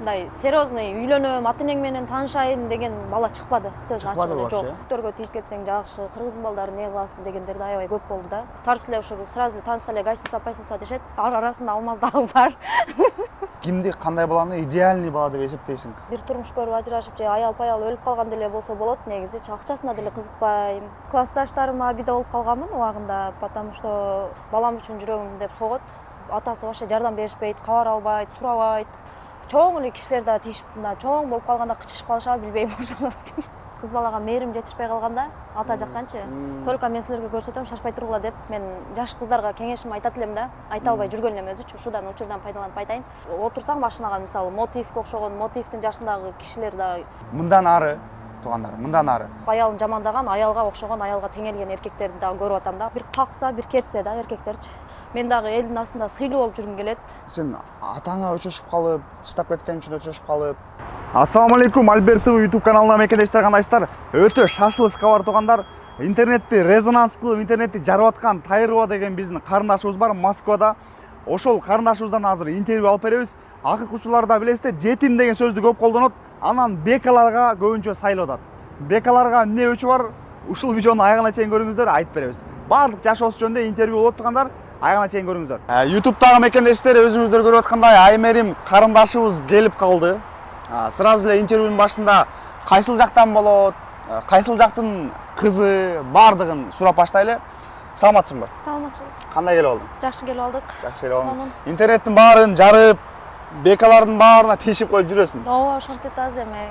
мындай серьезный үйлөнөм, ата энең менен таанышайын деген бала чыкпады. Сөзүн ачык эле жок. Көктөргө тийип кетсең жакшы, кыргыздын балдары эмне кыласың дегендер аябай көп болду да. Тарс эле ошо сразу эле таанышса эле гостиница пайсаса дешет. Арасында алмаз дагы бар. Кимди кандай баланы идеальный бала деп эсептейсиң? Бир турмуш көрүп ажырашып же аял паял өлүп калган деле болсо болот, негизи акчасына деле кызыкпайм. Классташтарым обида болуп калганмын убагында, потому что балам үчүн жүрөм деп согот. Атасы вообще жардам беришпейт, кабар албайт, сурабайт. Чоң эле кишилер да тийишип, мына чоң болуп калганда кычышып калышабы билбейм ошолор. Кыз балага мээрим жетишпей калганда ата жактанчы, только мен силерге көрсөтөм, шашпай тургула деп мен жаш кыздарга кеңешим айтат элем да. Айта албай жүргөн элем өзүчү. Ушудан учурдан пайдаланып айтайын. Отурсаң машинага мисалы мотивке окшогон, мотивдин жашындагы кишилер да Мындан ары туугандар, мындан ары. Аялын жамандаган, аялга окшогон, аялга теңелген эркектерди дагы көрүп атам да. Бир какса, бир кетсе да эркектерчи. Мен дагы элдин астында сыйлуу болуп жүргүм келет. Сен атаңа өчөшүп калып, чыдап кеткен үчүн өчөшүп калып. Ассаламу алейкум, Альберт ТВ YouTube каналына мекендештер кандайсыздар? Өтө шашылышка бар туугандар. Интернетти резонанс кылып, интернетти жарып аткан Тайырова деген биздин карындашыбыз бар Москвада. Ошол карындашыбыздан азыр интервью алып беребиз. Акыркы учурларда билесиздер, жетим деген сөздү көп колдонот. Анан бекаларга көбүнчө сайлап атат. Бекаларга эмне өчү бар? Ушул видеону аягына чейин көрүңүздөр, айтып беребиз. Баардык жашоосу жөнүндө интервью болот туугандар. Аягына чейин көрүңүздөр. YouTube'дагы мекендештер, өзүңүздөр көрүп аткандай Аймерим карындашыбыз келип калды. Сразу эле интервьюнун башында кайсыл жактан болот, кайсыл жактын кызы баардыгын сурап баштайлы. Саламатсыңбы? Саламатчылык. Кандай келип алдың? Жакшы келип алдык. Жакшы келип алдың. Интернеттин баарын жарып, бекалардын баарына тиешип коюп жүрөсүң. Ооба, ошентип аз эме.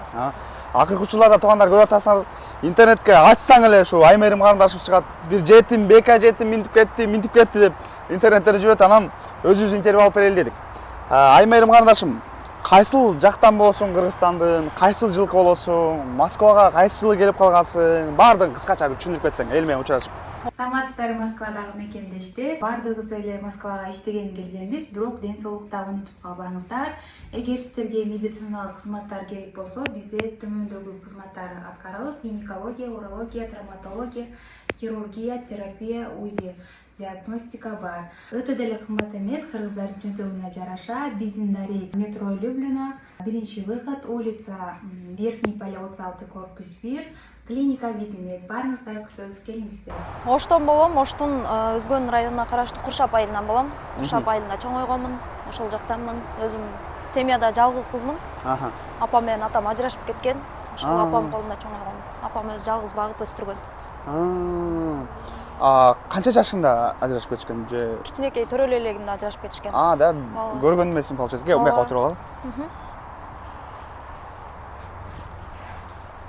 Акыркы учурларда туугандар көрүп атасыңар, интернетке ачсаң эле ушу Аймерим карындашыбыз чыгат. Бир жетим, бека жетим минтип кетти деп интернетте жүрөт. Анан өзүбүз интервью алып берели дедик. Аймерим карындашым, кайсыл жактан болосуң Кыргызстандын, кайсыл жылкы болосуң, Москвага кайсы жылы келип калгансың, баардыгын кыскача бир түшүндүрүп кетсең эл менен учурашып. Саламатсыздар Москвадагы мекендештер. Баардыгыбыз эле Москвага иштеген келгенбиз, бирок ден соолукта унутуп калбаңыздар. Эгер сиздерге медициналык кызматтар керек болсо, бизде төмөндөгү кызматтарды аткарабыз: гинекология, урология, травматология, хирургия, терапия, УЗИ, диагностика бар. Өтө деле кымбат эмес, кыргыздардын чөнтөгүнө жараша. Биздин дарек метро Люблино, биринчи выход, улица Верхний Полет, 6 корпус 1. Клиника Видимед. Барыңыздар, күтөбүз, келиңиздер. Оштон болом, Оштун Өзгөн районуна караштуу Куршап айылынан болом. Куршап айылында чоңойгонмун, ошол жактанмын. Өзүм семьяда жалгыз кызмын. Апам менен атам ажырашып кеткен. Ошол апам колунда чоңойгом. Апам өзү жалгыз багып өстүргөн. Канча жашында ажырашып кетишкен? Кичинекей төрөлүү элегинде ажырашып кетишкен. Да, көргөн эмесиң получается. Кел, мына отуруп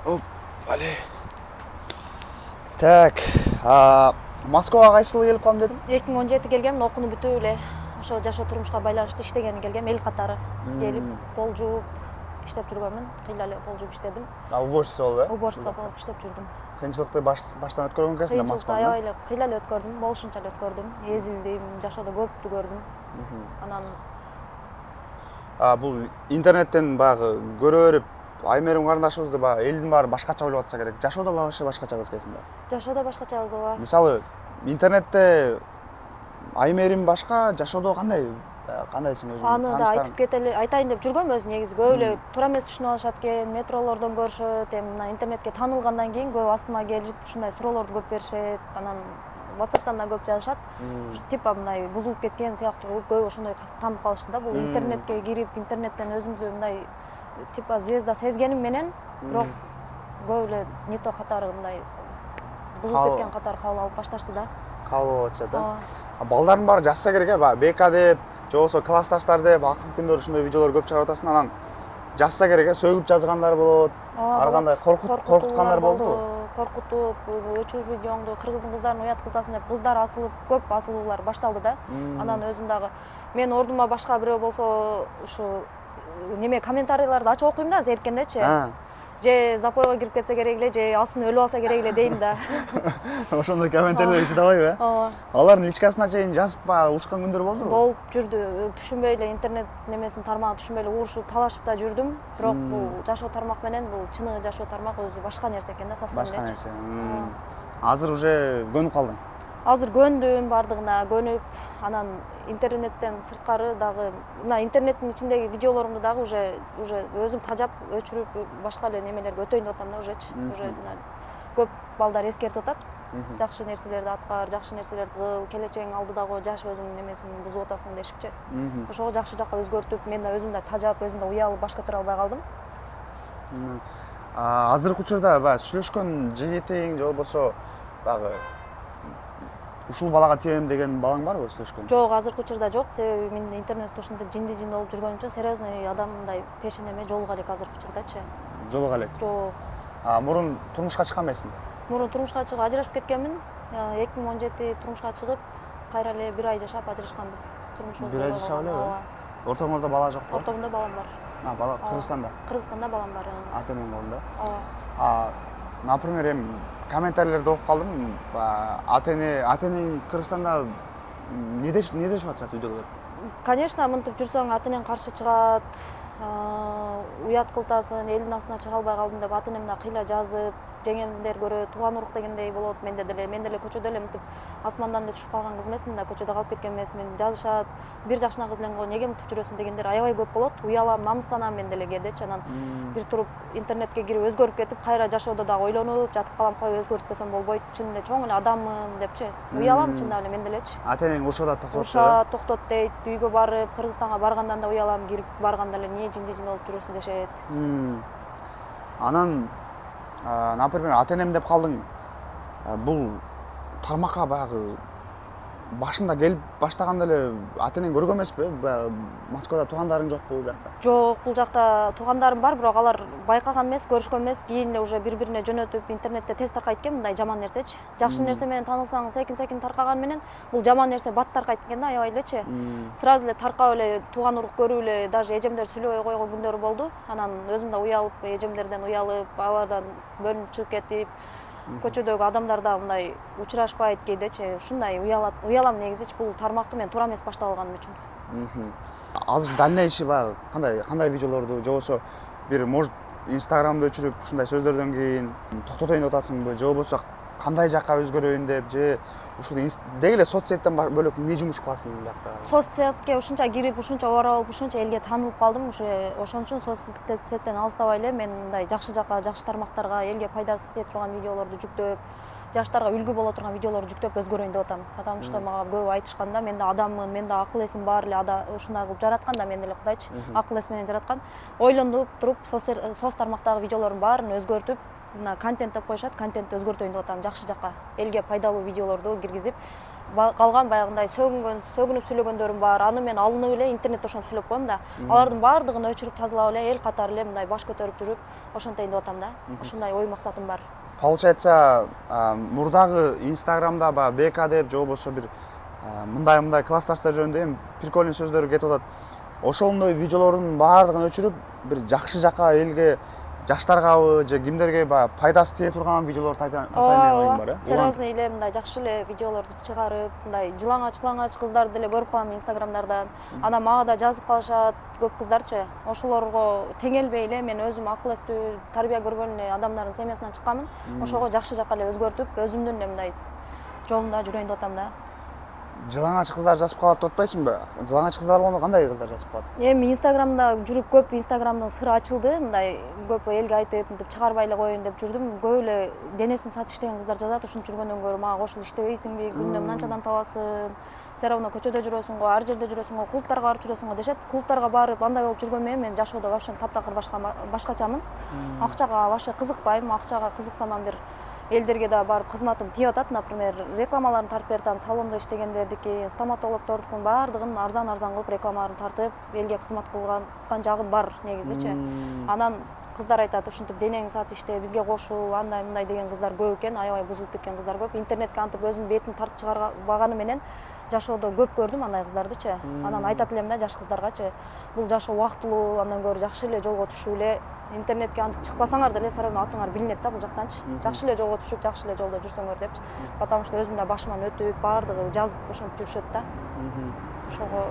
ал. Али. Так, Москвага кайсы жылы келип калдым дедим? 2017 келгем, окууну бүтүп эле ошо жашоо турмушка байланыштуу иштегени келгем, эл катары келип, пол жууп иштеп жүргөнмүн. Кыйла эле пол жууп иштедим. Уборщица болуп, Уборщица болуп иштеп жүрдүм. Кыйынчылыкты баштан өткөргөн экенсиң да Москвада. Аябай эле кыйла эле өткөрдүм, болушунча эле өткөрдүм. Эзилдим, жашоодо көптү көрдүм. Анан бул интернеттен баягы көрө берип, Аймерим карындашыбызды баягы элдин баары башкача ойлоп атса керек. Жашоодо башкача кыз экенсиң да. Жашоодо башкача кыз ооба. Мисалы, интернетте Аймерим башка, жашоодо кандайсың өзүң? Аны да айтып кетели, айтайын деп жүргөм өзү негизи. Көп эле туура эмес түшүнүп алышат экен, метролордон көрүшөт, эми мына интернетке таанылгандан кийин көп астыма келип, ушундай суроолорду көп беришет. Анан WhatsApp'тан да көп жазышат. Типа мындай бузулуп кеткен сыяктуу көп ошондой таанып калышты да. Бул интернетке кирип, интернеттен өзүмдү мындай типа звезда сезгеним менен, бирок көп эле не то катары мындай бузулуп кеткен катары кабыл алып башташты да. Кабыл алып атышат, да. Балдардын баары жазса керек, бека деп, же болбосо классташтар деп, акыркы күндөрү ушундай видеолор көп чыгарып атасың, анан жазса керек, сөгүп жазгандар болот, ар кандай коркуткандар болдубу? Коркутуп, өчүр видеоңду кыргыздын кыздарын уят кылтасың деп кыздар асылып, көп асылуулар башталды да. Анан өзүм дагы мен ордума башка бирөө болсо ушу неме комментарийларды ачып окуйм да, зериккендечи. Же запойго кирип кетсе керек эле, же асын өлүп алса керек эле дейм да. Ошондой комментарийлер чыдабайбы? Ооба. Алардын личкасына чейин жазып урушкан күндөр болдубу? Болуп жүрдү. Түшүнбөй эле интернет немесин тармагын түшүнбөй эле урушуп, талашып да жүрдүм. Бирок бул жашоо тармак менен бул чыныгы жашоо тармак өзү башка нерсе экен да, совсем элечи. Башка нерсе. Азыр уже көнүп калдың. азыр көндүм, бардыгына көнүп, анан интернеттен сырткары дагы мына интернеттин ичиндеги видеолорумду дагы уже өзүм тажап, өчүрүп, башка эле немелерге өтөйүн деп атам да ужечи. Уже мына көп балдар эскертип атат. Жакшы нерселерди аткар, жакшы нерселерди кыл, келечегиң алдыда го, жаш өзүңдүн немесин бузуп атасың дешипчи. Ошого жакшы жакка өзгөртүп, мен да өзүм да тажап, өзүм да уялып баш көтөрө албай калдым. Азыркы учурда баягы сүйлөшкөн жигитиң же болбосо баягы ушул балага тием деген балаң барбы сүйлөшкөн? Жок, азыркы учурда жок. Себеби мен интернетте ушинтип жинди болуп жүргөнүм үчүн серьезный адам мындай пешенеме жолуга элек азыркы учурдачы. Жолуга элек. Жок. Мурун турмушка чыккан эмессиң? Мурун турмушка чыгып ажырашып кеткенмин. 2017 турмушка чыгып, кайра эле 1 ай жашап ажырашканбыз. Турмушубуз 1 ай жашап элеби? Ортоңордо бала жокпу? Ортомдо балам бар. Бала Кыргызстанда. Кыргызстанда балам бар. Ата энең колунда. Ооба. Например, эми комментарийлерди окуп калдым. Ата энең Кыргызстанда не дешип атышат үйдөгүлөр? Конечно, мынтип жүрсөң ата энең каршы чыгат, уят кылтасың, элдин астына чыга албай калдым деп ата энем да кыйла жазып, жеңемдер көрөт, тууган урук дегендей болот. Мен деле көчөдө эле мынтип асмандан эле түшүп калган кыз эмесмин да, көчөдө калып кеткен эмесмин. Жазышат, бир жашына кыз элең неге мынтип жүрөсүң дегендер аябай көп болот. Уялам, намыстанам мен деле кээдечи. Анан бир туруп интернетке кирип өзгөрүп кетип, кайра жашоодо дагы ойлонуп, жатып калам, кой өзгөртпөсөм болбойт. Чын эле чоң эле адаммын депчи. Уялам чындап эле мен делечи. Ата энең урушат, токтотот. Урушат, токтот дейт. Үйгө барып, Кыргызстанга баргандан да уялам, кирип барганда эле эмне жинди болуп жүрөсүң дешет. Анан например, ата энем деп калдың. Бул тармакка баягы башында келип баштаганда эле ата энең көргөн эмеспи? Москвада туугандарың жокпу биякта? Жок, бул жакта туугандарым бар, бирок алар байкаган эмес, көрүшкөн эмес. Кийин эле уже бири-бирине жөнөтүп, интернетте тез таркайт экен мындай жаман нерсечи. Жакшы нерсе менен таанылсаң, секин таркаган менен бул жаман нерсе бат таркайт экен да, аябай элечи. Сразу эле таркап эле тууган урук көрүп эле, даже эжемдер сүйлөбөй койгон күндөрү болду. Анан өзүм да уялып, эжемдерден уялып, алардан бөлүнүп чыгып кетип, көчөдөгү адамдар да мындай учурашпайт кээдечи. Ушундай уялам негизичи, бул тармакты мен туура эмес баштап алганым үчүн. Азыр дальнейший баягы кандай видеолорду же болбосо бир может Инстаграмды өчүрүп ушундай сөздөрдөн кийин токтотоюн деп атасыңбы, же болбосо кандай жакка өзгөрөйүн деп, же ушул деги эле соц сеттен бөлөк эмне жумуш кыласың биякта? Соц сетке ушунча кирип, ушунча оролуп, ушунча элге таанылып калдым. Ошон үчүн соц сеттен алыстабай эле мен мындай жакшы жакка, жакшы тармактарга, элге пайдасы тие турган видеолорду жүктөп, жаштарга үлгү боло турган видеолорду жүктөп өзгөрөйүн деп атам. Потому что мага көп айтышканда, мен да адаммын, мен да акыл эсим бар эле, ушундай кылып жараткан да мен деле Кудайчы. Акыл эс менен жараткан. Ойлонуп туруп, соц тармактагы видеолордун баарын өзгөртүп, мына контент деп коюшат, контентти өзгөртөйүн деп атам, жакшы жакка. Элге пайдалуу видеолорду киргизип, калган баягындай сөгүнүп сүйлөгөндөрүм бар. Аны мен алынып эле интернетте ошону сүйлөп коем да. Алардын баардыгын өчүрүп тазалап эле, эл катары эле мындай баш көтөрүп жүрүп, ошентейин деп атам да. Ушундай ой максатым бар. Получается, мурдагы Инстаграмда БК деп же болбосо бир мындай классташтар жөнүндө эми прикольный сөздөр кетип атат. Ошондой видеолордун баардыгын өчүрүп, бир жакшы жакка элге, жаштаргабы же кимдерге пайдасы тие турган видеолорду тартайын деген оюң бар, э? Серьезный эле мындай жакшы эле видеолорду чыгарып, мындай жылаңач кыздарды деле көрүп калам Инстаграмдардан. Анан мага да жазып калышат көп кыздарчы. Ошолорго теңелбей эле мен өзүм акыл эстүү, тарбия көргөн эле адамдардын семьясынан чыкканмын. Ошого жакшы жакка эле өзгөртүп, өзүмдүн эле мындай жолумда жүрөйүн деп атам да. Жылаңач кыздар жазып калат деп атпайсыңбы? Жылаңач кыздар болгондо кандай кыздар жазып калат? Эми Инстаграмда жүрүп көп Инстаграмдын сыры ачылды. Мындай көп элге айтып, мынтип чыгарбай эле коеюн деп жүрдүм. Көп эле денесин сатып иштеген кыздар жазат. Ушинтип жүргөндөн көрө мага кошулуп иштебейсиңби? Күнүнө мынанчадан табасың. Сен равно көчөдө жүрөсүң го, ар жерде жүрөсүң го, клубтарга барып жүрөсүң го дешет. Клубтарга барып андай болуп жүргөн менен мен жашоодо вообще таптакыр башкачамын. Акчага вообще кызыкпайм. Акчага кызыксамам бир элдерге да барып кызматым тиеп атат. Например, рекламаларын тартып бератам, салондо иштегендердики, стоматологдордукун баардыгын арзан кылып рекламаларын тартып, элге кызмат кылган жагым бар негизичи. Анан кыздар айтат, ушинтип денең сатып иште, бизге кошул, андай мындай деген кыздар көп экен, аябай бузулуп кеткен кыздар көп. Интернетке антип өзүнүн бетин тартып чыгарбаганы менен жашоодо көп көрдүм андай кыздардычы. Анан айтат элем да жаш кыздаргачы, бул жашоо убактылуу, андан көрө жакшы эле жолго түшүп эле интернетке антип чыкпасаңар деле все равно атыңар билинет да бул жактанчы. Жакшы эле жолго түшүп, жакшы эле жолдо жүрсөңөр депчи. Потому что өзүм да башыман өтүп, баардыгы жазып ошентип жүрүшөт да. Ошого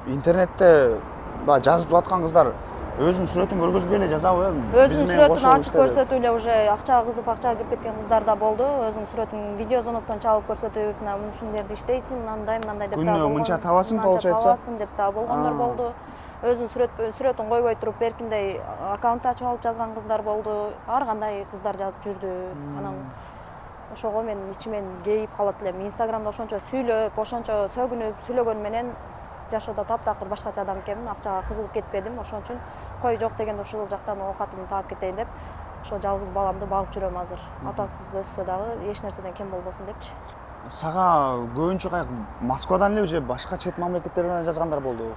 интернетте жазып аткан кыздар өзүнүн сүрөтүн көргөзбөй эле жазабы? Өзүнүн сүрөтүн ачык көрсөтүп эле уже акчага кызып акчага кирип кеткен кыздар да болду. Өзүнүн сүрөтүн видеозвоноктон чалып көрсөтүп, мына ушул жерде иштейсиң, мындай деп күнүнө болгон. мынча табасың, получается. Табасың деп да болгондор болду. Өзүнүн сүрөтүн койбой туруп эркиндей аккаунт ачып алып жазган кыздар болду. Ар кандай кыздар жазып жүрдү. Анан ошого мен ичимен кейип калат элем. Инстаграмда ошончо сүйлөп, ошончо сөгүнүп сүйлөгөн менен жашоодо таптакыр башкача адам экенмин, акчага кызыгып кетпедим. Ошон үчүн кой жок дегенде ушул жактан оокатымды таап кетейин деп ошо жалгыз баламды багып жүрөм азыр. Атасыз өссө дагы эч нерседен кем болбосун депчи. Сага көбүнчө каяк Москвадан эле же башка чет мамлекеттерден жазгандар болду?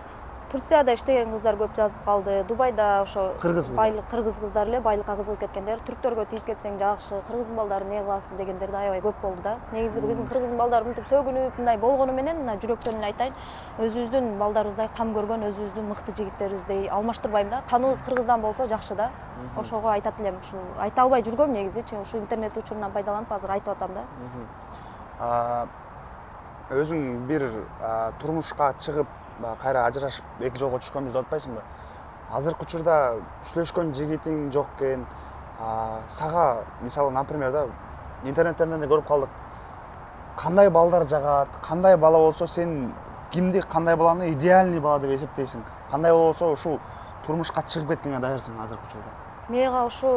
Турцияда иштеген кыздар көп жазып калды. Дубайда ошо Кыргыз кыздар. кыргыз кыздар эле байлыкка кызыгып кеткендер. Түрктөргө тийип кетсең жакшы, кыргыздын балдары не кыласың дегендер да аябай көп болду да. Негизи биздин кыргыздын балдары мынтип сөгүнүп, мындай болгону менен мына жүрөктөн эле айтайын, өзүбүздүн балдарыбыздай кам көргөн, өзүбүздүн мыкты жигиттерибиздей алмаштырбайм да. Каныбыз кыргыздан болсо жакшы да. Ошого айтат элем. Ушул айта албай жүргөм негизичи. Ушу интернет учурунан пайдаланып азыр айтып атам да. Өзүң бир турмушка чыгып, кайра ажырашып эки жолго түшкөнүбүздү атпайсыңбы? Азыркы учурда сүйлөшкөн жигитиң жок экен. Сага мисалы, например да, интернеттерден эле көрүп калдык. Кандай балдар жагат, кандай бала болсо сен кимди, кандай баланы идеальный бала деп эсептейсиң? Кандай бала болсо ушул турмушка чыгып кеткенге даярсың азыркы учурда? Мага ушу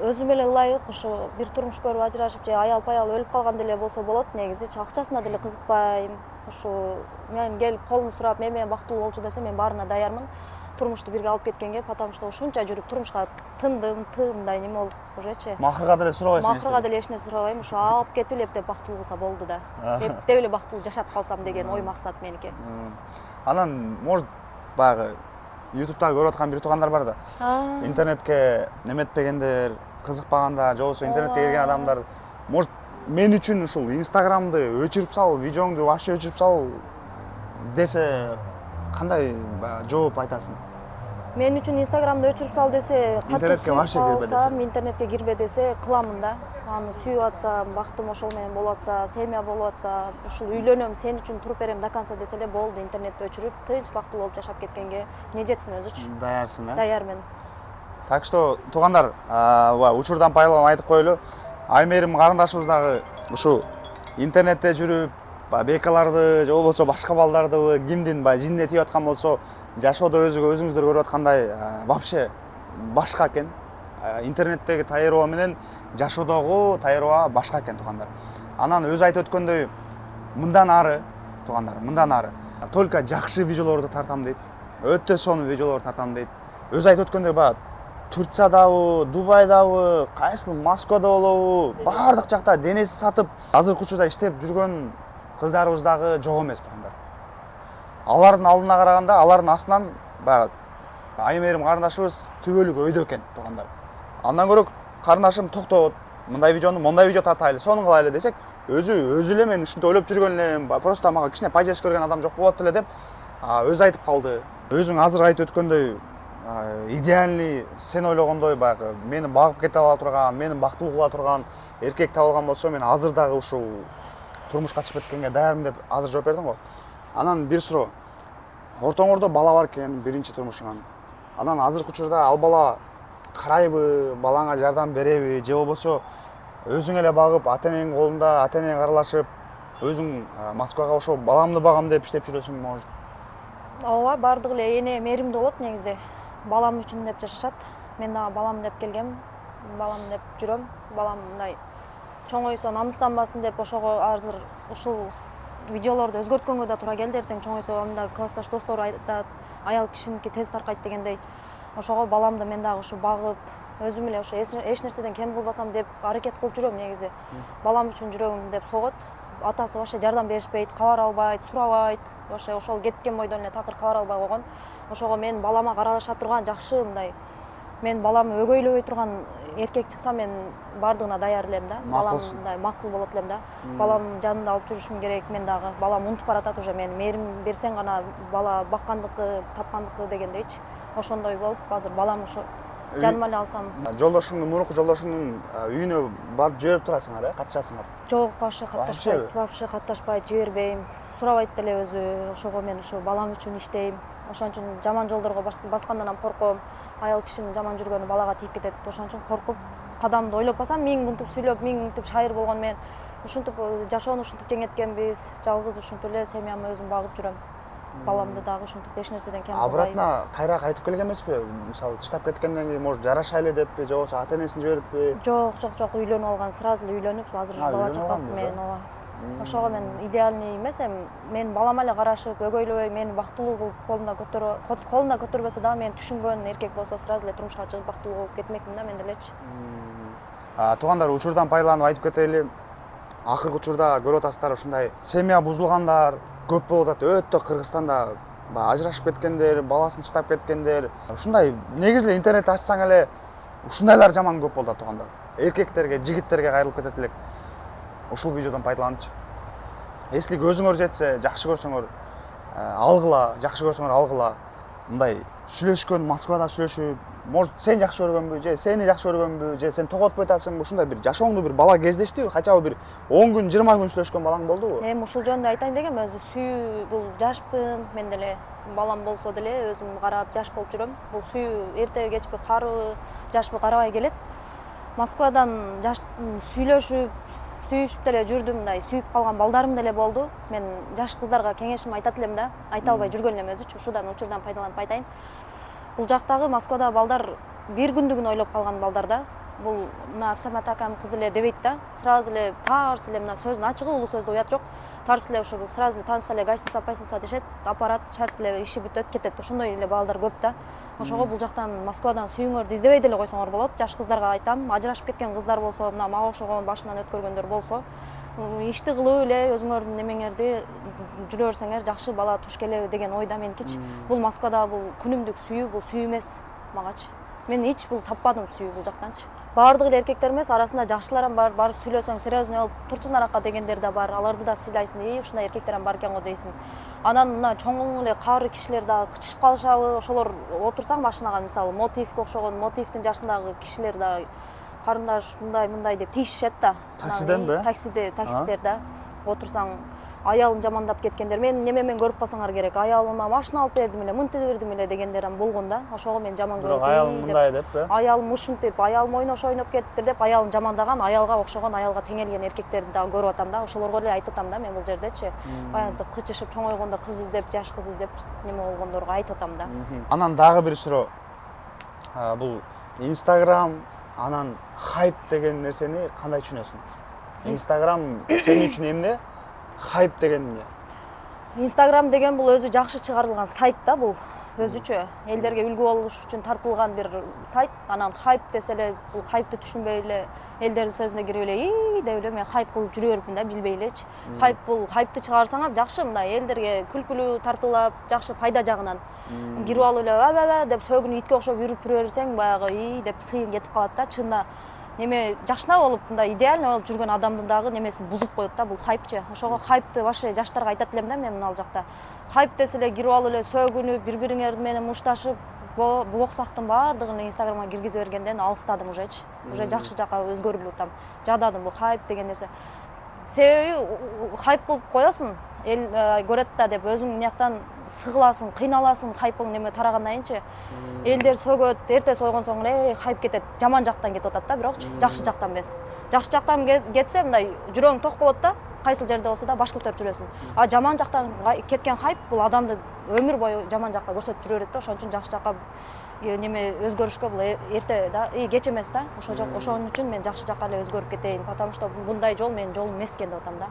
өзүм эле ылайык, ушу бир турмуш көрүп ажырашып же аял паял өлүп калган деле болсо болот. Негизичи акчасына деле кызыкпайм. Ушу мен келип колумду сурап, мен менен бактылуу болчу десе, мен баарына даярмын. Турмушту бирге алып кеткенге, потому что ушунча жүрүп турмушка тындым, мындай неме болуп ужечи. Махырга деле сурабайсың? Махырга деле эч нерсе сурабайм. Ушу алып кетип эптеп бактылуу кылса болду да. Эптеп эле бактылуу жашап калсам деген ой максат меники. Анан может баягы ютубтагы көрүп аткан бир туугандар бар да. Интернетке неметпегендер, кызыкпагандар, же болбосо интернетке кирген адамдар, может мен үчүн ушул Инстаграмды өчүрүп сал, видеоңду вообще өчүрүп сал десе, кандай жооп айтасың? Мен үчүн Инстаграмды өчүрүп сал десе, интернетке вообще кирбе десе, интернетке кирбе десе, кыламын да. Аны сүйүп атсам, бактым ошол менен болуп атса, семья болуп атса, ушул үйлөнөм, сен үчүн туруп берем до конца десе эле болду. Интернетти өчүрүп, тынч бактылуу болуп жашап кеткенге не жетсин өзүчү? Даярсың, э? Даярмын. Так что, туугандар, учурдан пайдаланып айтып коелу. Аймерим карындашыбыз дагы ушу интернетте жүрүп, бекаларды же болбосо башка балдарды кимдин жинине тийип аткан болсо, жашоодо өзүңүздөр көрүп аткандай вообще башка экен. Интернеттеги тайроо менен жашоодогу тайроо башка экен, туугандар. Анан өзү айтып өткөндөй, мындан ары, туугандар, мындан ары только жакшы видеолорду тартам дейт. Өтө сонун видеолор тартам дейт. Өзү айтып өткөндөй, Турциядабы, Дубайдабы, кайсыл Москвада болобу, баардык жакта денеси сатып, азыркы учурда иштеп жүргөн кыздарыбыз дагы жок эмес, туугандар. Алардын алдына караганда, алардын астынан баягы Аймерим карындашыбыз түбөлүк өйдө экен, туугандар. Андан көрө карындашым токтот, мындай видео тартайлы, сонун кылайлы десек, өзү эле мен ушинтип ойлоп жүргөн элем, просто мага кичине пайдаш көргөн адам жок болот эле деп өзү айтып калды. Өзүң азыр айтып өткөндөй, идеальный, сен ойлогондой баягы мени багып кете ала турган, мени бактылуу кыла турган эркек табылган болсо, мен азыр дагы ушул турмушка чыгып кеткенге даярмын деп азыр жооп бердиң го. Анан бир суроо. Ортоңордо бала бар экен, биринчи турмушуңан. Анан азыркы учурда ал бала карайбы, балаңа жардам береби, же болбосо өзүң эле багып, ата-энең колунда, ата-энең аралашып, өзүң Москвага ошо баламды багам деп иштеп жүрөсүң, может? Ооба, бардык эле эне мээримдүү болот негизи. Балам үчүн деп жашашат. Мен дагы балам деп келгем, балам деп жүрөм. Балам мындай чоңойсо намыстанбасын деп ошого азыр ушул видеолорду өзгөрткөнгө да туура келди. Эртең чоңойсо анда классташ достору айтат, аял кишиники тез таркайт дегендей. Ошого баламды мен дагы ушу багып, өзүм эле ошо эч нерседен кем кылбасам деп аракет кылып жүрөм негизи. Балам үчүн жүрөгүм деп согот. Атасы вообще жардам беришпейт, кабар албайт, сурабайт. Вообще ошол кеткен бойдон эле такыр кабар албай койгон. Ошого мен балама каралаша турган жакшы мындай, мен баламы өгөйлөбөй турган эркек чыкса, мен бардыгына даяр элем да. Балам мындай макул болот элем да. Балам жанында алып жүрүшүм керек, мен дагы. Балам унутуп баратат уже мени. Мээрим берсең гана бала баккандыкы, тапкандыкы дегендейчи. Ошондой болуп, азыр балам ушу жаныма эле алсам. Жолдошуңдун, мурунку жолдошуңдун үйүнө барып жиберип турасыңар, катышасыңар? Жок, вообще катташпайт, вообще катташпайт, жибербейм. Сурабайт деле өзү. Ошого мен ушу балам үчүн иштейм. ошон үчүн жаман жолдорго баскандан ham корком. Аял кишинин жаман жүргөнү балага тийип кетет. Ошон үчүн коркуп, кадамды ойлоп басам, миң мынтип сүйлөп, миң мынтип шайыр болгон мен ушинтип жашоону ушинтип жеңеткенбиз. Жалгыз ушинтип эле семьямды өзүм багып жүрөм. Баламды дагы ушинтип эч нерседен кем кылбайм. Обратно кайра кайтып келген эмеспи? Мисалы таштап кеткенден кийин может жарашайлы деппи, же болбосо ата энесин жибериппи? Жок, уйлөнүп алган, сразу эле уйлөнүп, азыр бала чактасы менен ооба. Ошого мен идеальный эмес эми, мен балама эле карашып, өгөйлөбөй, мени бактылуу кылып колунда көтөрбөсө дагы мени түшүнгөн эркек болсо сразу эле турмушка чыгып бактылуу болуп кетмекмин да мен делечи. Туугандар, учурдан пайдаланып айтып кетели. Акыркы учурда көрүп атасыздар, ушундай семья бузулгандар көп болуп атат. Өтө Кыргызстанда ажырашып кеткендер, баласын таштап кеткендер. Ушундай негизи эле интернет ачсаң эле ушундайлар жаман көп болуп атат туугандар. Эркектерге, жигиттерге кайрылып кетет элек. Ушул видеодон пайдаланычы. Если көзүңөр жетсе, жакшы көрсөңөр алгыла, жакшы көрсөңөр алгыла. Мындай сүйлөшкөн, Москвада сүйлөшүп, может сен жакшы көргөнбү, же сени жакшы көргөнбү, же сен тоготпой атасыңбы, ушундай бир жашооңду бир бала кездештиби? Качабы бир 10 күн, 20 күн сүйлөшкөн балаң болдубу? Эми ушул жөнүндө айтайын дегем, өзү сүйүү бул жашпын, мен деле балам болсо деле өзүм карап жаш болуп жүрөм. Бул сүйүү эртеби кечпи, карыбы, жашпы карабай келет. Москвадан сүйүшүп деле жүрдүм, мындай сүйүп калган балдарым деле болду. Мен жаш кыздарга кеңешим айтат элем да, айта албай жүргөн элем өзүчү. Ушудан учурдан пайдаланып айтайын. Бул жактагы Москвада балдар бир күндүгүн ойлоп калган балдар да. Бул мына Абсамат акам кызы эле дебейт да. Сразу эле тарс эле мына сөздүн ачыгы, улуу сөздө уят жок. Тарс эле ошо сразу эле тааныша эле гостиница пайсалса дешет, аппарат шарт эле иши бүтөт кетет. Ошондой эле балдар көп да. Ошого бул жактан Москвадан сүйүүңөрдү издебей деле койсоңор болот. Жаш кыздарга айтам, ажырашып кеткен кыздар болсо, мына мага окшогон башынан өткөргөндөр болсо, ишти кылып эле өзүңөрдүн немеңерди жүрө берсеңер жакшы бала туш келеби деген ойда меникичи. Бул Москвада бул күнүмдүк сүйүү, бул сүйүү эмес магачы. Мен эч бул таппадым сүйүү бул жактанчы. Баардыгы эле эркектер эмес, арасында жакшылар бар, барып сүйлөсөң серьезный болуп турчун аракка дегендер да бар. Аларды да сыйлайсың, ушундай эркектер бар экен го дейсиң. Анан мына чоң эле каары кишилер дагы кычышып калышабы, ошолор отурсаң машинага, мисалы Мотивке окшогон, Мотивдин жашындагы кишилер дагы карындаш мындай деп тийишет да. Таксиденби? Таксидер да. Отурсаң аялын жамандап кеткендер, мен немемен көрүп калсаңар керек, аялыма машина алып бердим эле, мынтип бердим эле дегендер болгон да. Ошого мен жаман көрүп, аялым мындай деппи? Аялым ушинтип, аялым ойноп кетиптир деп аялын жамандаган, аялга окшогон, аялга теңелген эркектерди дагы көрүп атам да. Ошолорго эле айтып атам да мен бул жердечи. Баягы кычышып чоңойгондо кыз издеп, жаш кыз издеп неме болгондорго айтып атам да. Анан дагы бир суроо. Бул Instagram, анан хайп деген нерсени кандай түшүнөсүң? Instagram сен үчүн эмне? Хайп деген эмне? Instagram деген бул өзү жакшы чыгарылган сайт да, бул өзүчө элдерге үлгү болуш үчүн тартылган бир сайт. Анан хайп десе эле бул хайпты түшүнбөй эле элдердин сөзүнө кирип эле деп эле мен хайп кылып жүрө берипмин да, билбей элечи. Хайп бул хайпты чыгарсаңар жакшы, мындай элдерге күлкүлүү тартылап, жакшы пайда жагынан кирип алып эле деп сөгүнүп итке окшоп жүрүп берсең, баягы деп сыйын кетип калат да. Чынында неме жакшына болуп, мындай идеально болуп жүргөн адамдын дагы немесин бузуп коет да, бул хайпчы. Ошого хайпты вообще жаштарга айтат элем да мен мына жакта. Хайп десе эле кирип алып эле сөгүнүп, бири-бириңер менен мушташып, боксактын баардыгын Инстаграмга киргизе бергенден алыстадым ужечи. Уже жакшы жакка өзгөрүлүп атам. Жададым бул хайп деген нерсе. Себеби хайп кылып коесуң, эл көрөт да деп өзүң мынаяктан сыгыласың, кыйналасың, хайпың неме тарагандан кийинчи. Элдер сөгөт, эрте сойгон соң эле хайп кетет, жаман жактан кетип атат да, бирокчу жакшы жактан эмес. Жакшы жактан кетсе мындай жүрөгүң ток болот да, кайсыл жерде болсо да баш көтөрүп жүрөсүң. А жаман жактан кеткен хайп бул адамды өмүр бою жаман жакка көрсөтүп жүрө берет да. Ошон үчүн жакшы жакка неме өзгөрүшкө бул эрте да, кеч эмес да. Ошон үчүн мен жакшы жакка эле өзгөрүп кетейин, потому что мындай жол менин жолум эмес экен деп атам да.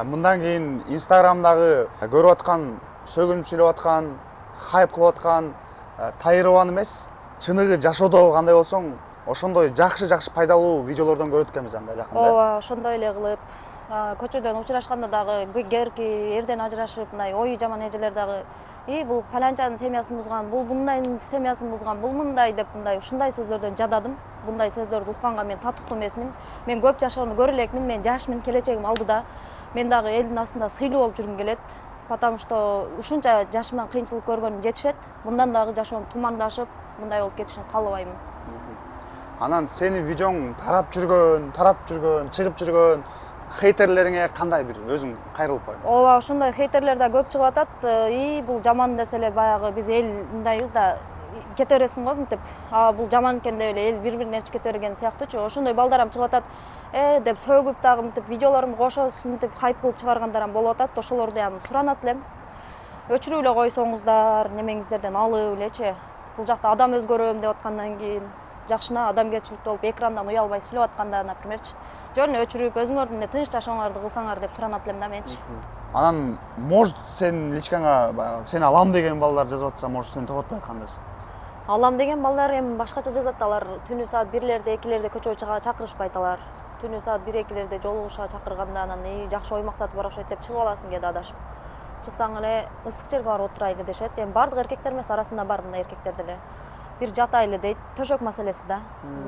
Мындан кийин Instagramдагы көрүп аткан, сөгүнүп сүйлөп аткан, хайп кылып аткан тайырбан эмес, чыныгы жашоодо кандай болсоң, ошондой жакшы пайдалуу видеолордон көрөт экенбиз анда жакында. Ооба, ошондой эле кылып, көчөдөн учурашканда дагы керки эрден ажырашып, мындай ою жаман эжелер дагы бул паланчанын семьясын бузган, бул мындайдын семьясын бузган, бул мындай деп мындай ушундай сөздөрдөн жададым. Мындай сөздөрдү укканга мен татыктуу эмесмин. Мен көп жашоону көрө элекмин, мен жашмын, келечегим алдыда. Мен дагы элдин астында сыйлуу болуп жүргүм келет. Потому что ушунча жашымдан кыйынчылык көргөнүм жетишет. Мындан дагы жашоом тумандашып, мындай болуп кетишин каалабайм. Анан сенин видеоң тарап жүргөн, чыгып жүргөн хейтерлериңе кандай бир өзүң кайрылып койгон? ооба ошондой хейтерлер да көп чыгып атат. Бул жаман десе эле баягы биз эл мындайбыз да кете бересиң го мынтип. Бул жаман экен деп эле эл бири-бирине ээрчип кете берген сыяктуучу. Ошондой балдарам чыгып атат. Деп сөгүп дагы мынтип видеолорумду кошо мынтип хайп кылып чыгаргандарам болуп атат. Ошолорду суранат элем. Өчүрүп эле койсоңуздар, немеңиздерден алып элечи. Бул жакта адам өзгөрөм деп аткандан кийин жакшына адамгерчиликтүү болуп экрандан уялбай сүйлөп атканда, напримерчи, жөн эле өчүрүп өзүңөрдүн эле тынч жашооңарды кылсаңар деп суранат элем да менчи. Анан может сенин личкаңа баягы сени алам деген балдар жазып атса, может сени тоготпой аткандасың. Алам деген балдар эми башкача жазат. Алар түнү саат 1-лерде, 2-лерде көчөгө чакырышпайт алар. Түнү саат 1-2-лерде жолугушууга чакырганда анан жакшы ой максаты бар окшойт деп чыгып аласың кээде адашып. Чыксаң эле ысык жерге барып отурайлы дешет. Эми бардык эркектер эмес, арасында бар мындай эркектер деле. Бир жатайлы дейт. Төшөк маселеси да.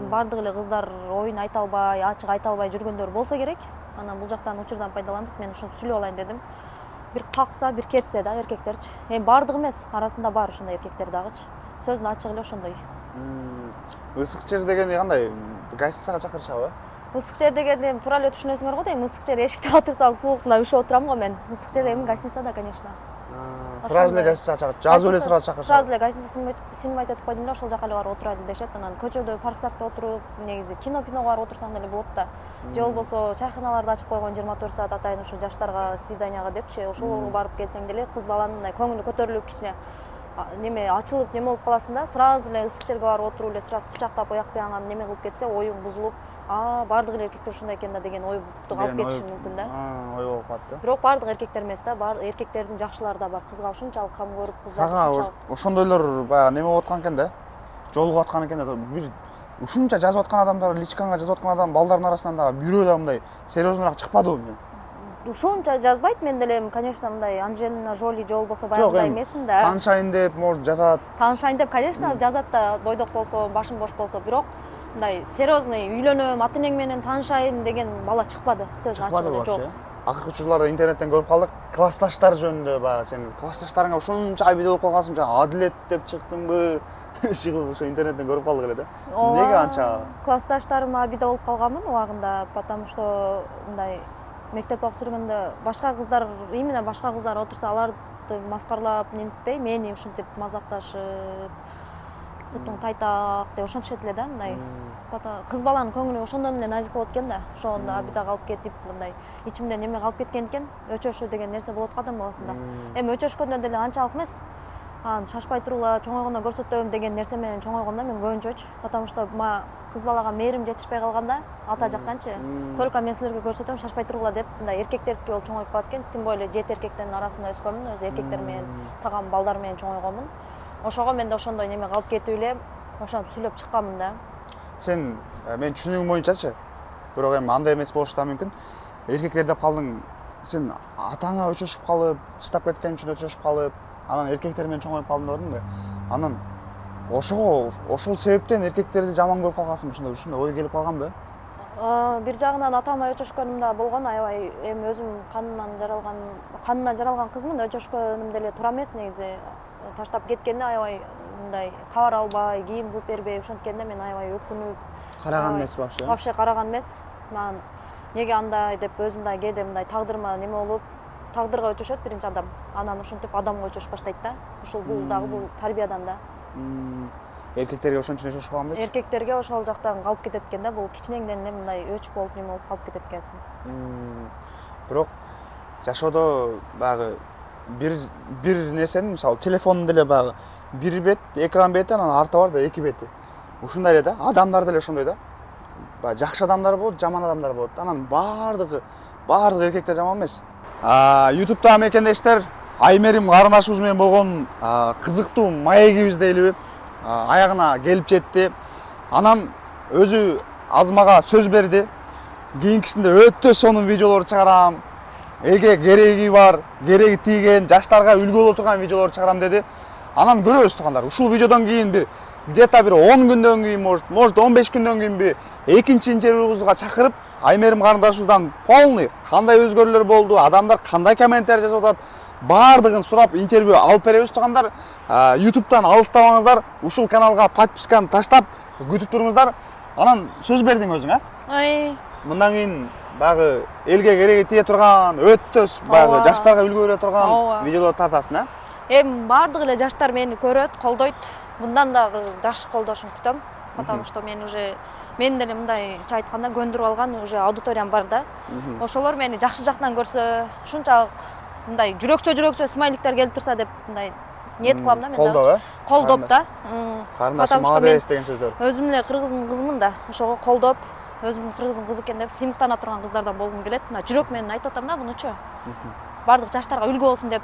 Бардык эле кыздар оюн айта албай, ачык айта албай жүргөндөр болсо керек. Анан бул жактан учурдан пайдаланып мен ушуну сүйлөп алайын дедим. Бир какса, бир кетсе да эркектерчи. Эми бардык эмес, арасында бар ошондой эркектер дагычы. Сөздүн ачык эле ошондой. Ысык жер дегени кандай? Гостиницага чакырышабы? Ысык жер дегенди туура эле түшүнөсүңөр го дейм. Ысык жер эшикте отурсак сууктунда ушуп отурам го мен. Ысык жер эми гостиницада, конечно. Сразу эле гостиницага чакырып, жазып эле сразу чакырышат. Сразу эле гостиница снимать этип койдум эле, ошол жака эле барып отурайлы дешет. Анан көчөдө парк-саркта отуруп, негизи киного барып отурсаң деле болот да. Же болбосо чайханаларды ачып койгон 24 саат атайын ушу жаштарга свиданияга депчи, ошолорго барып келсең деле кыз баланын мындай көңүлү көтөрүлүп кичине неме ачылып неме болуп каласың да, сразу эле ысык жерге барып отуруп эле сразу кучактап аяк бияңан неме кылып кетсе, оюң бузулуп, бардык эле эркектер ушундай экен да деген ойду алып кетиши мүмкүн да. Ой болуп калат да. Бирок бардык эркектер эмес да, эркектердин жакшылары да бар. Кызга ушунчалык кам көрүп, кыздар Сага ошондойлор баягы неме болуп аткан экен да. Жолугуп аткан экен да. Бир ушунча жазып аткан адамдар, личкаңа жазып аткан адам балдардын арасынан дагы бирөө да мындай серьезныраак чыкпадыбы? Ушунча жазбайт, мен деле, конечно, мындай Анджелина Жоли же болбосо баягындай эмесмин да. Таанышайын деп, может, жазат. Таанышайын деп, конечно, жазат да, бойдок болсо, башым бош болсо, бирок мындай серьезный үйлөнөм, ата энең менен таанышайын деген бала чыкпады. Сөзүн ачык эле жок. Акыркы учурларда интернеттен көрүп калдык, классташтар жөнүндө баягы сен классташтарыңа ушунча айып болуп калгансың, жана Адилет деп чыктыңбы? Чыгып ошо интернеттен көрүп калдык эле да. Неге анча? Классташтарым абида болуп калганмын убагында, потому что мындай мектеп окуп жүргөндө башка кыздар, именно башка кыздар отурса, аларды маскарлап, нентпей, мени ушинтип мазакташып, кутуң тайтак деп ошентишет эле да, мындай. Кыз баланын көңүлү ошондон эле назик болот экен да. Ошондо абидага алып кетип, мындай ичимде неме калып кеткен экен, өчөшүү деген нерсе болот го адам баласында. Эми өчөшкөндө деле анчалык эмес. Шашпай турула, чоңойгондо көрсөтөм деген нерсе менен чоңойгом да мен көбүнчөчү. Потому что кыз балага мээрим жетишпей калганда, ата жактанчы, только мен силерге көрсөтөм, шашпай турула деп, мындай эркектерский болуп чоңоюп калат экен. Тем более 7 эркектин арасында өскөнмүн, өзү эркектер менен, тагам балдар менен чоңойгонмун. Ошого мен да ошондой неме калып кетип эле, ошентип сүйлөп чыкканмын да. Сен мен түшүнүгүм боюнчачы, бирок эми андай эмес болушу да мүмкүн. Эркектер деп калдың, сен атаңа өчөшүп калып, чыдап кеткен үчүн өчөшүп калып, анан эркектер менен чоңоюп калдым дедиңби? Анан ошол себептен эркектерди жаман көрүп калгансың, ушундай ой келип калганбы? Бир жагынан атама өчөшкөнүм да болгон, аябай эми өзүм канынан жаралган кызмын, өчөшкөнүм деле туура эмес негизи. Таштап кеткенде аябай мындай кабар албай, кийин булуп бербей ошенткенде мен аябай өкүнүп. Караган эмес вообще? Вообще караган эмес. Мен неге андай деп өзүм да кээде мындай тагдырыма неме болуп, тагдырга өчөшөт биринчи адам. Анан ошентип адамга өчөшүп баштайт да. Ушул бул дагы бул тарбиядан да. Эркектерге ошон үчүн өчөшүп калган дейт? Эркектерге ошол жактан калып кетет экен да, бул кичинеңден эле мындай өчүп болуп неме болуп калып кетет экенсиң. Бирок жашоодо баягы бир нерсени, мисалы телефондун деле баягы бир бет, экран бети, анан арты бар да эки бети. Ушундай эле да, адамдар деле ошондой да. Баягы жакшы адамдар болот, жаман адамдар болот. Анан бардыгы эркектер жаман эмес. YouTube'да мекендештер, Аймерим карындашыбыз менен болгон кызыктуу маегибиз дейлиби аягына келип жетти. Анан өзү Азмага сөз берди. Кийинкисинде өтө сонун видеолор чыгарам. Элге кереги бар, кереги тийген, жаштарга үлгү боло турган видеолор чыгарам деди. Анан көрөбүз туугандар. Ушул видеодон кийин где-то бир 10 күндөн кийин, может 15 күндөн кийин экинчи интервьюбузга чакырып, Аймерим карындашыбыздан полный кандай өзгөрүүлөр болду, адамдар кандай комментарий жазып атат, бардыгын сурап интервью алып беребиз туугандар. YouTube'дан алыстабаңыздар, ушул каналга подписканы таштап күтүп туруңуздар. Анан сөз бердиң өзүң, Ой. Мындан кийин баягы элге кереги тие турган, өтө баягы Ооба. жаштарга үлгү бере турган Ооба. видеолор тартасың, а? Эми баардык эле жаштар мени көрөт, колдойт. Мындан дагы жакшы колдошун күтөм. Потому что мен уже мен деле мындайча айтканда көндүрүп алган уже аудиториям бар да. Ошолор мени жакшы жактан көрсө, ушунчалык мындай жүрөкчө смайликтер келип турса деп мындай ниет кылам да мен. Колдоо, Колдоп да. Карындашым молодец деген сөздөр. Өзүм эле кыргыздын кызмын да. Ошого колдоп, өзүм кыргыздын кызы экен деп сыймыктана турган кыздардан болгум келет. Мына жүрөк менен айтып атам да мунучу. Бардык жаштарга үлгү болсун деп.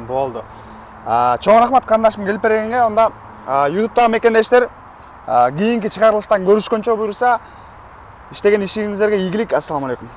Болду. Чоң рахмат карындашым келип бергенге. Онда YouTube'дагы мекендештер кийинки чыгарылыштан көрүшкөнчө буюрса, иштеген ишиңиздерге ийгилик. Ассаламу алейкум.